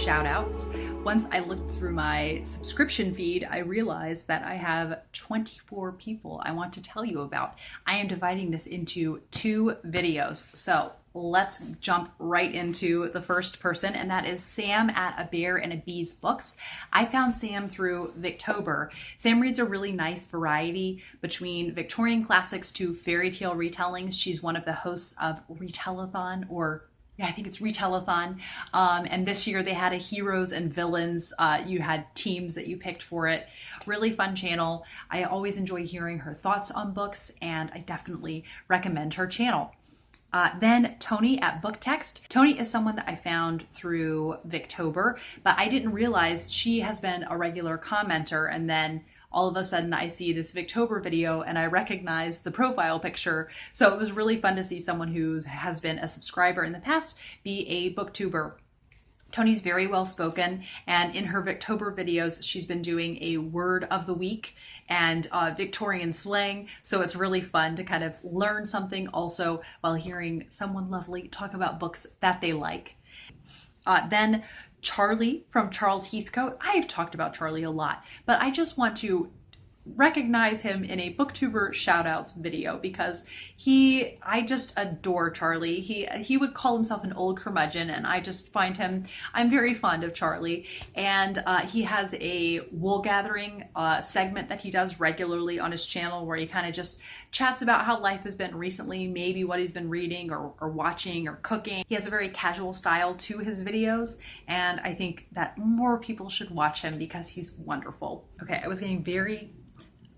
Shoutouts. Once I looked through my subscription feed, I realized that I have 24 people I want to tell you about. I am dividing this into 2 videos. So let's jump right into the first person, and that is Sam at A Bear and a Bee's Books. I found Sam through Booktuber. Sam reads a really nice variety between Victorian classics to fairy tale retellings. She's one of the hosts of Retellathon, I think it's Retellathon. And this year they had a heroes and villains. You had teams that you picked for it. Really fun channel. I always enjoy hearing her thoughts on books, and I definitely recommend her channel. Then Toni at Booktext. Toni is someone that I found through Booktuber, but I didn't realize she has been a regular commenter, and then all of a sudden I see this Booktuber video and I recognize the profile picture. So it was really fun to see someone who has been a subscriber in the past be a Booktuber. Toni's very well spoken, and in her Booktuber videos, she's been doing a word of the week and Victorian slang. So it's really fun to kind of learn something also while hearing someone lovely talk about books that they like. Then Charlie from Charles Heathcote. I have talked about Charlie a lot, but I just want to recognize him in a Booktuber shoutouts video because I just adore Charlie. He would call himself an old curmudgeon, and I just find I'm very fond of Charlie. And he has a wool gathering segment that he does regularly on his channel where he kind of just chats about how life has been recently, maybe what he's been reading or watching or cooking. He has a very casual style to his videos, and I think that more people should watch him because he's wonderful. Okay, I was getting very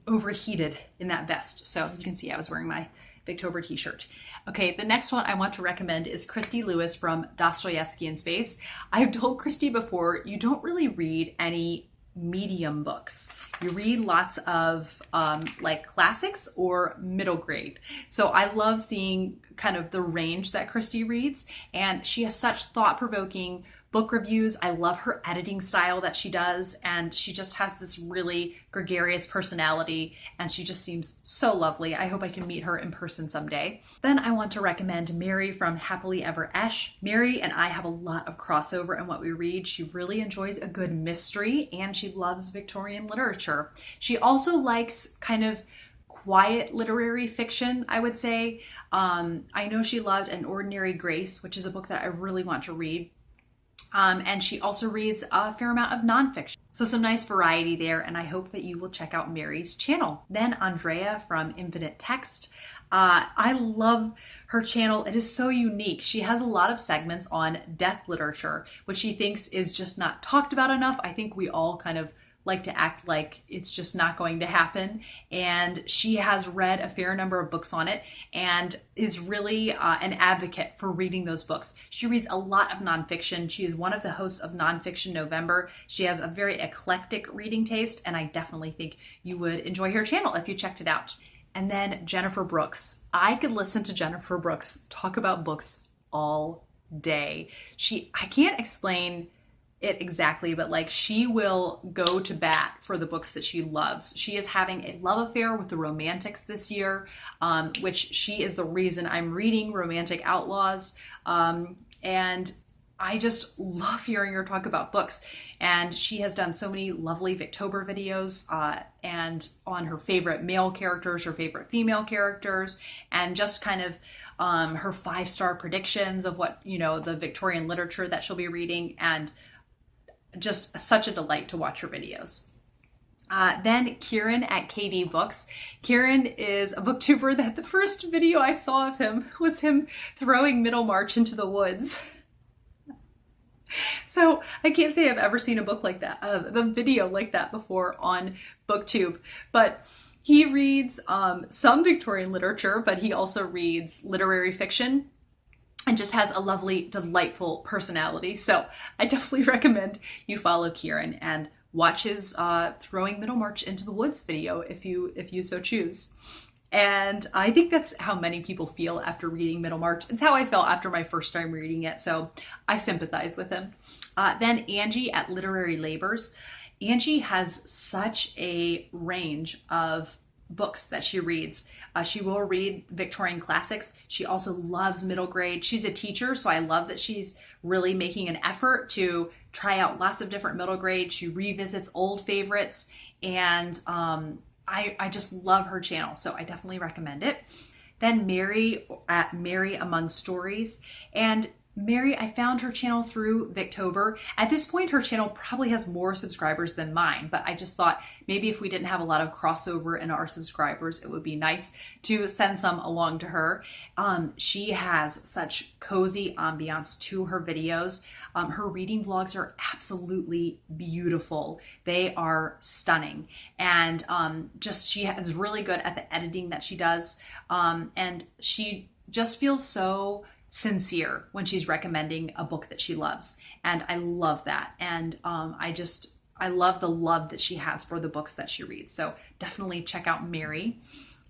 overheated in that vest, so you can see I was wearing my Booktuber t-shirt. Okay, the next one I want to recommend is Christy Luis from Dostoevsky in Space. I've told Christy before, you don't really read any medium books. You read lots of like classics or middle grade. So I love seeing kind of the range that Christy reads, and she has such thought-provoking book reviews. I love her editing style that she does, and she just has this really gregarious personality, and she just seems so lovely. I hope I can meet her in person someday. Then I want to recommend Mary from Happily Ever Esh. Mary and I have a lot of crossover in what we read. She really enjoys a good mystery, and she loves Victorian literature. She also likes kind of quiet literary fiction, I would say. I know she loved An Ordinary Grace, which is a book that I really want to read. And she also reads a fair amount of nonfiction. So some nice variety there, and I hope that you will check out Mary's channel. Then Andreea from Infinite Text. I love her channel. It is so unique. She has a lot of segments on death literature, which she thinks is just not talked about enough. I think we all kind of like to act like it's just not going to happen. And she has read a fair number of books on it and is really an advocate for reading those books. She reads a lot of nonfiction. She is one of the hosts of Nonfiction November. She has a very eclectic reading taste, and I definitely think you would enjoy her channel if you checked it out. And then Jennifer Brooks. I could listen to Jennifer Brooks talk about books all day. I can't explain it exactly, but like she will go to bat for the books that she loves. She is having a love affair with the Romantics this year, which she is the reason I'm reading Romantic Outlaws. And I just love hearing her talk about books. And she has done so many lovely Booktuber videos and on her favorite male characters, her favorite female characters, and just kind of her 5-star predictions of what, the Victorian literature that she'll be reading, and just such a delight to watch her videos. Then Kieran at KD Books. Kieran is a Booktuber that the first video I saw of him was him throwing Middlemarch into the woods. So I can't say I've ever seen a book like that, a video like that before on BookTube, but he reads some Victorian literature, but he also reads literary fiction, and just has a lovely, delightful personality. So I definitely recommend you follow Kieran and watch his throwing Middlemarch into the woods video if you so choose. And I think that's how many people feel after reading Middlemarch. It's how I felt after my first time reading it, so I sympathize with him. Then Angie at Literary Labors. Angie has such a range of books that she reads. She will read Victorian classics. She also loves middle grade. She's a teacher, so I love that she's really making an effort to try out lots of different middle grades. She revisits old favorites, and I just love her channel, so I definitely recommend it. Then Mary at Mary Among Stories. And Mary, I found her channel through Booktuber. At this point, her channel probably has more subscribers than mine, but I just thought maybe if we didn't have a lot of crossover in our subscribers, it would be nice to send some along to her. She has such cozy ambiance to her videos. Her reading vlogs are absolutely beautiful. They are stunning. And she is really good at the editing that she does. And she just feels so sincere when she's recommending a book that she loves. And I love that. And I love the love that she has for the books that she reads. So definitely check out Mary.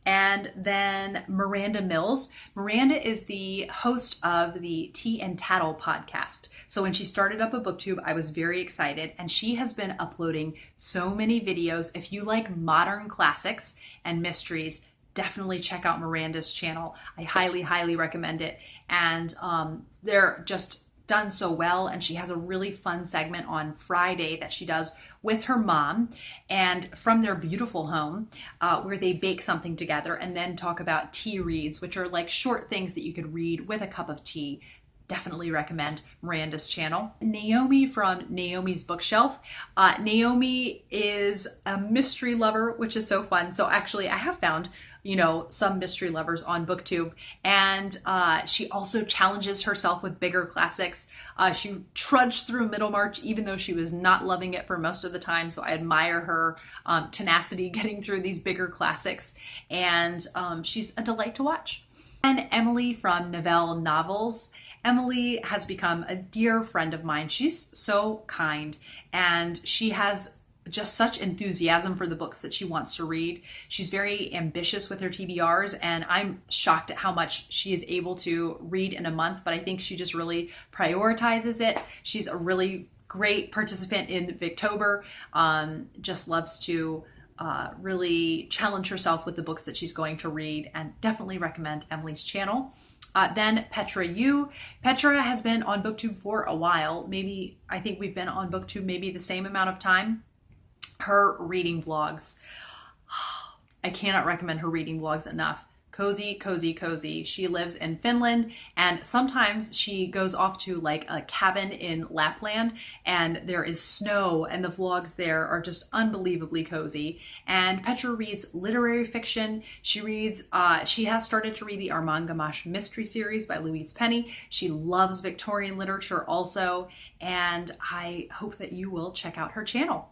And then Miranda Mills. Miranda is the host of the Tea and Tattle podcast. So when she started up a booktube, I was very excited, and she has been uploading so many videos. If you like modern classics and mysteries, definitely check out Miranda's channel. I highly, highly recommend it. And they're just done so well. And she has a really fun segment on Friday that she does with her mom and from their beautiful home, where they bake something together and then talk about tea reads, which are like short things that you could read with a cup of tea. Definitely recommend Miranda's channel. Naomi from Naomi's Bookshelf. Naomi is a mystery lover, which is so fun. So actually I have found, some mystery lovers on BookTube, and she also challenges herself with bigger classics. She trudged through Middlemarch, even though she was not loving it for most of the time. So I admire her tenacity getting through these bigger classics, and she's a delight to watch. And Emily from Novelle Novels. Emily has become a dear friend of mine. She's so kind, and she has just such enthusiasm for the books that she wants to read. She's very ambitious with her TBRs, and I'm shocked at how much she is able to read in a month, but I think she just really prioritizes it. She's a really great participant in Booktuber, just loves to really challenge herself with the books that she's going to read, and definitely recommend Emily's channel. Then Petra U. Petra has been on BookTube for a while. I think we've been on BookTube maybe the same amount of time. Her reading vlogs, I cannot recommend her reading vlogs enough. Cozy, cozy, cozy. She lives in Finland, and sometimes she goes off to like a cabin in Lapland, and there is snow, and the vlogs there are just unbelievably cozy. And Petra reads literary fiction. She has started to read the Armand Gamache mystery series by Louise Penny. She loves Victorian literature also, and I hope that you will check out her channel.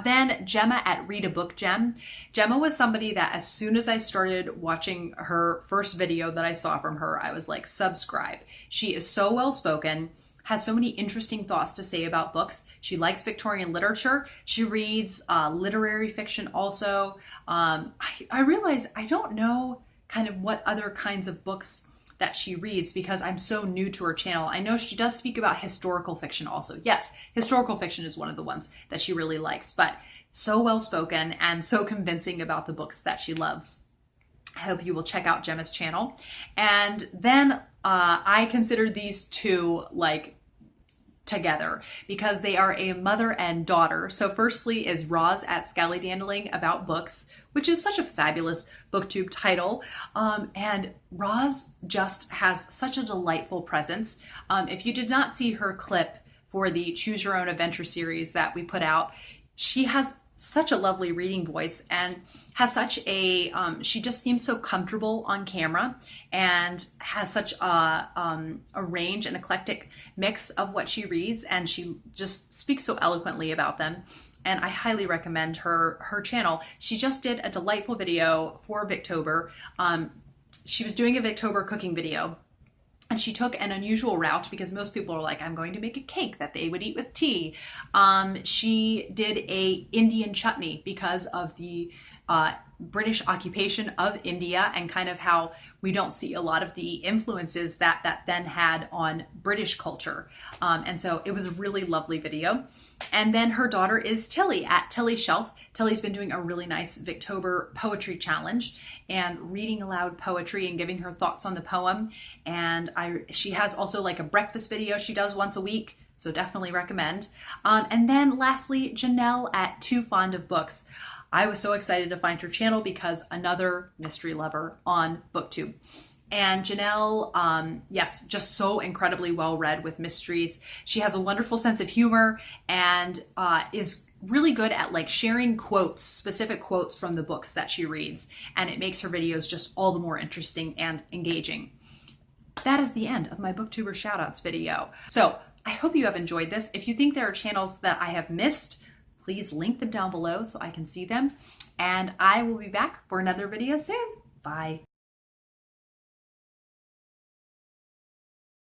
Then Gemma at Read a Book Gem. Gemma was somebody that as soon as I started watching her first video that I saw from her, I was like, subscribe. She is so well spoken, has so many interesting thoughts to say about books. She likes Victorian literature. She reads literary fiction also. I realize I don't know kind of what other kinds of books that she reads because I'm so new to her channel. I know she does speak about historical fiction also. Yes, historical fiction is one of the ones that she really likes, but so well spoken and so convincing about the books that she loves. I hope you will check out Gemma's channel. And then I consider these two like together because they are a mother and daughter. So firstly is Roz at Scallydandling about books, which is such a fabulous booktube title. And Roz just has such a delightful presence. If you did not see her clip for the Choose Your Own Adventure series that we put out, she has such a lovely reading voice and has such a, she just seems so comfortable on camera and has such a range and eclectic mix of what she reads, and she just speaks so eloquently about them. And I highly recommend her channel. She just did a delightful video for Booktuber. She was doing a Booktuber cooking video, and she took an unusual route because most people are like, I'm going to make a cake that they would eat with tea. She did a Indian chutney because of the British occupation of India and kind of how we don't see a lot of the influences that then had on British culture. And so it was a really lovely video. And then her daughter is Tilly at Tilly Shelf. Tilly's been doing a really nice Booktuber poetry challenge and reading aloud poetry and giving her thoughts on the poem. And she has also like a breakfast video she does once a week. So definitely recommend. And then lastly, Janelle at Too Fond of Books. I was so excited to find her channel because another mystery lover on BookTube. And Janelle, yes, just so incredibly well read with mysteries. She has a wonderful sense of humor and is really good at like sharing quotes, specific quotes from the books that she reads. And it makes her videos just all the more interesting and engaging. That is the end of my Booktuber shoutouts video. So I hope you have enjoyed this. If you think there are channels that I have missed, please link them down below so I can see them. And I will be back for another video soon. Bye.